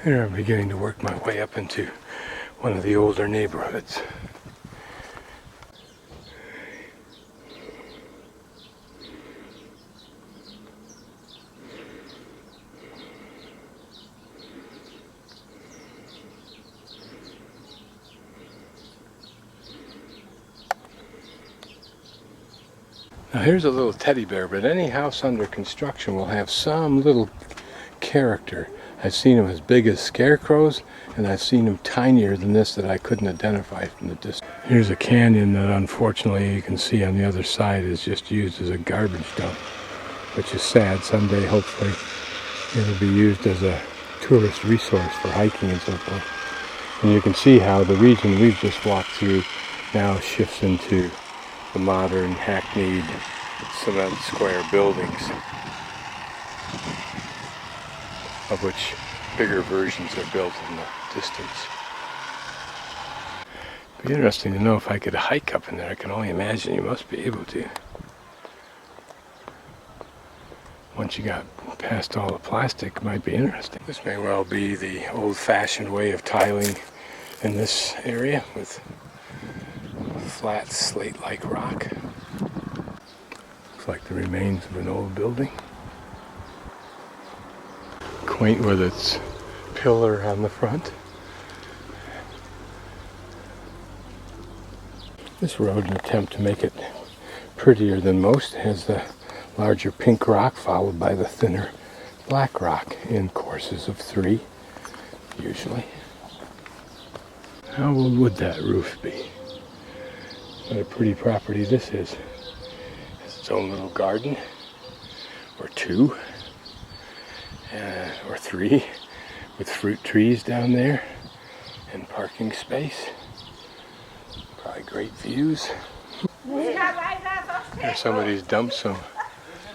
Here I'm beginning to work my way up into one of the older neighborhoods. Now here's a little teddy bear, but any house under construction will have some little character. I've seen them as big as scarecrows, and I've seen them tinier than this that I couldn't identify from the distance. Here's a canyon that unfortunately you can see on the other side is just used as a garbage dump, which is sad. Someday hopefully it'll be used as a tourist resource for hiking and so forth. And you can see how the region we've just walked through now shifts into the modern, hackneyed, cement square buildings, of which bigger versions are built in the distance. It'd be interesting to know if I could hike up in there. I can only imagine you must be able to. Once you got past all the plastic, it might be interesting. This may well be the old-fashioned way of tiling in this area with flat slate-like rock. Looks like the remains of an old building. Quaint with its pillar on the front. This road, in an attempt to make it prettier than most, has the larger pink rock followed by the thinner black rock in courses of 3, usually. How old would that roof be? What a pretty property this is. It has its own little garden, or 2, or 3, with fruit trees down there, and parking space. Probably great views. Here somebody's dumped some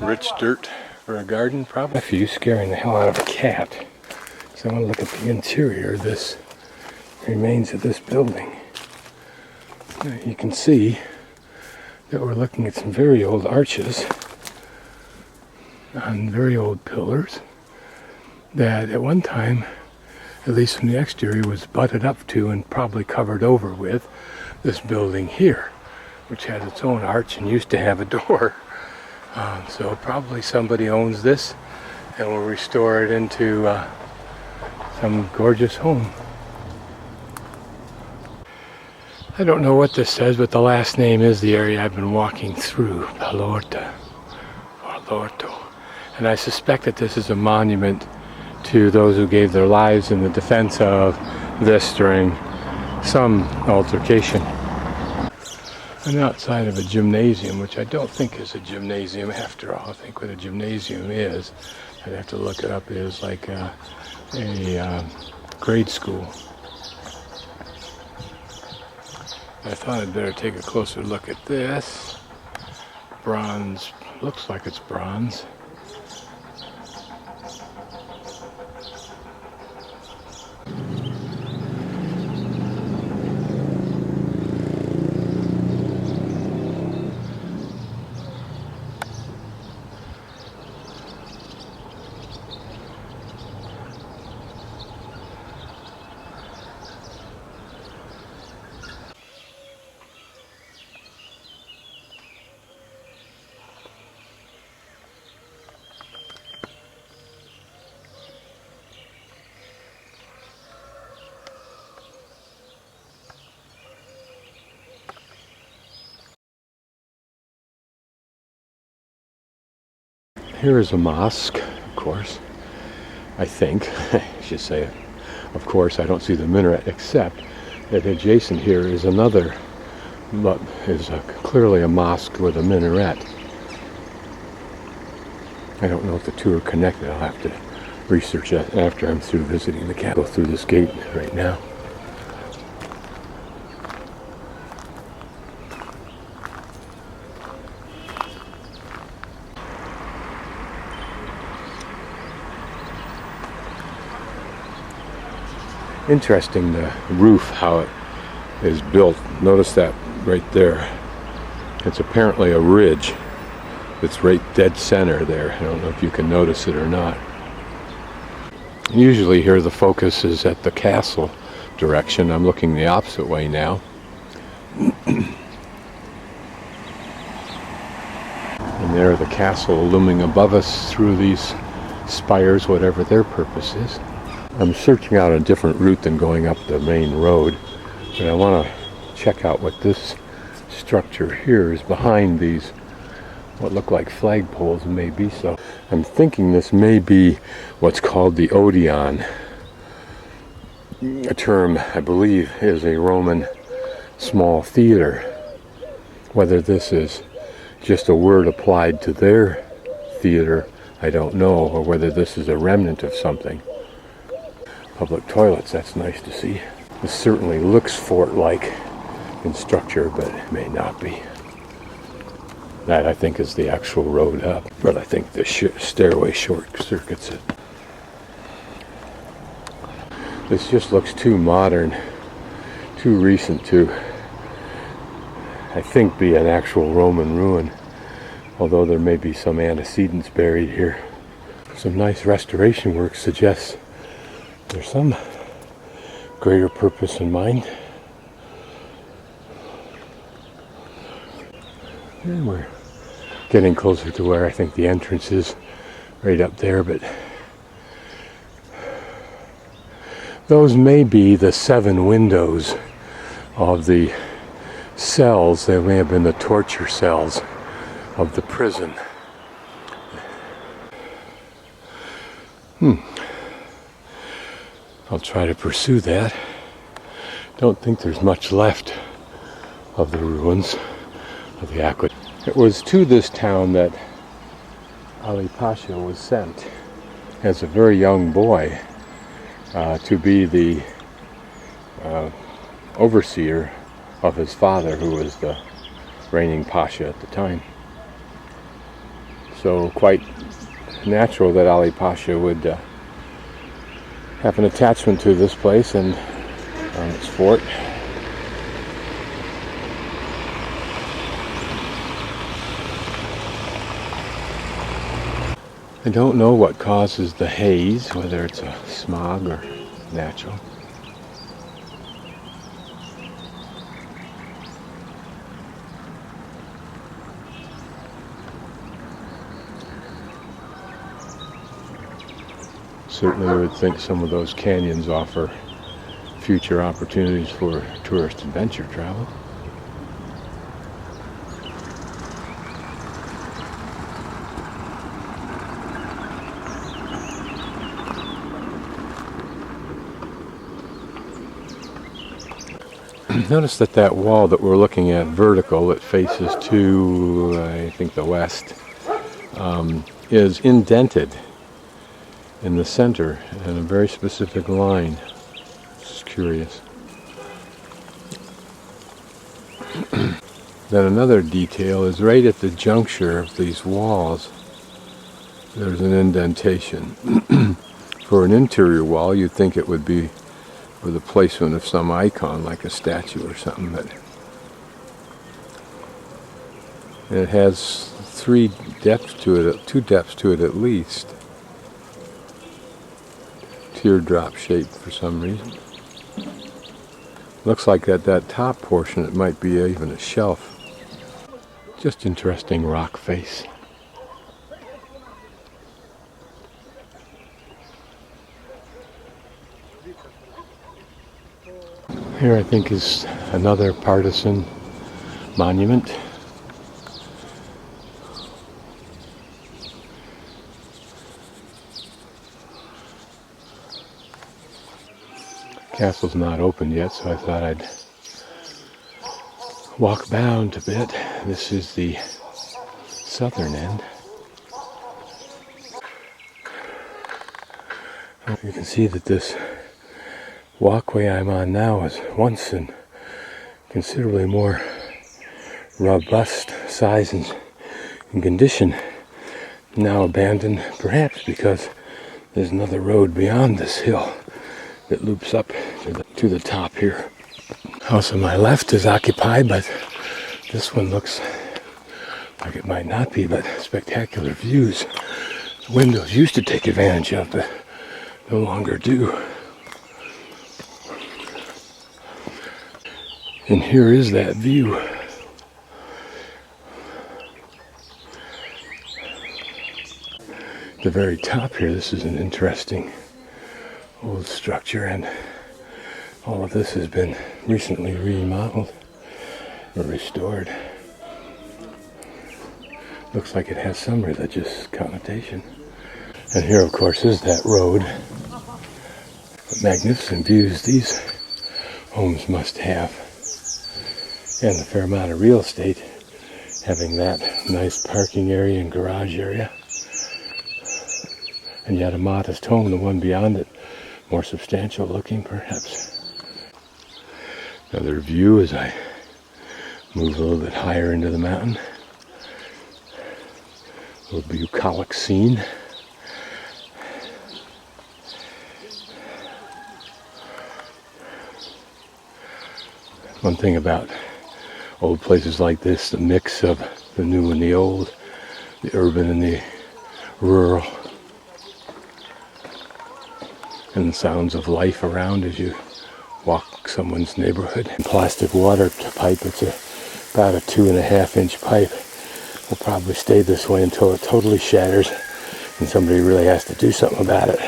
rich dirt for a garden, probably. A few scaring the hell out of a cat. So I want to look at the interior of this remains of this building. You can see that we're looking at some very old arches on very old pillars that at one time, at least from the exterior, was butted up to and probably covered over with this building here, which has its own arch and used to have a door. So probably somebody owns this and will restore it into some gorgeous home. I don't know what this says, but the last name is the area I've been walking through, Palorto. And I suspect that this is a monument to those who gave their lives in the defense of this during some altercation. I'm outside of a gymnasium, which I don't think is a gymnasium after all. I think what a gymnasium is, I'd have to look it up, is like a grade school. I thought I'd better take a closer look at this. Bronze, looks like it's bronze. Here is a mosque, of course, I think. I should say it. Of course, I don't see the minaret, except that adjacent here is another, but is clearly a mosque with a minaret. I don't know if the two are connected. I'll have to research that after I'm through visiting the capital. Go through this gate right now. Interesting, the roof, how it is built. Notice that right there. It's apparently a ridge. It's right dead center there. I don't know if you can notice it or not. Usually here the focus is at the castle direction. I'm looking the opposite way now. And there the castle looming above us through these spires, whatever their purpose is. I'm searching out a different route than going up the main road, but I want to check out what this structure here is behind these, what look like flagpoles, and may be so. I'm thinking this may be what's called the Odeon. A term, I believe, is a Roman small theater. Whether this is just a word applied to their theater, I don't know, or whether this is a remnant of something. Public toilets, that's nice to see. This certainly looks fort-like in structure, but it may not be. That, I think, is the actual road up, but I think the stairway short circuits it. This just looks too modern, too recent to, I think, be an actual Roman ruin, although there may be some antecedents buried here. Some nice restoration work suggests there's some greater purpose in mind. And we're getting closer to where I think the entrance is, right up there, but those may be the 7 windows of the cells. They may have been the torture cells of the prison. I'll try to pursue that. Don't think there's much left of the ruins of the aqueduct. It was to this town that Ali Pasha was sent as a very young boy to be the overseer of his father, who was the reigning Pasha at the time. So quite natural that Ali Pasha would have an attachment to this place and its fort. I don't know what causes the haze, whether it's a smog or natural. Certainly I would think some of those canyons offer future opportunities for tourist adventure travel. Notice that that wall that we're looking at vertical, that faces to, I think, the west, is indented in the center in a very specific line. It's curious. Then another detail is right at the juncture of these walls, there's an indentation. For an interior wall, you'd think it would be for the placement of some icon, like a statue or something, but it has 3 depths to it, 2 depths to it at least. Teardrop shaped for some reason. Looks like at that top portion it might be even a shelf. Just interesting rock face. Here I think is another partisan monument. Castle's not open yet, so I thought I'd walk bound a bit. This is the southern end. You can see that this walkway I'm on now is once in considerably more robust size and condition. Now abandoned, perhaps because there's another road beyond this hill that loops up to the top here. House on my left is occupied, but this one looks like it might not be, but spectacular views. The windows used to take advantage of, but no longer do. And here is that view. At the very top here, this is an interesting old structure, and all of this has been recently remodeled or restored. Looks like it has some religious connotation. And here, of course, is that road. What magnificent views these homes must have. And a fair amount of real estate, having that nice parking area and garage area. And yet a modest home, the one beyond it, more substantial looking perhaps. Another view as I move a little bit higher into the mountain. A little bucolic scene. One thing about old places like this, the mix of the new and the old, the urban and the rural, and the sounds of life around as you walk someone's neighborhood. Plastic water pipe, it's about a 2.5-inch pipe. Will probably stay this way until it totally shatters and somebody really has to do something about it.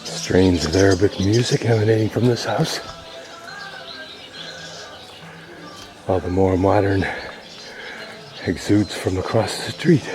Strains of Arabic music emanating from this house, while the more modern exudes from across the street.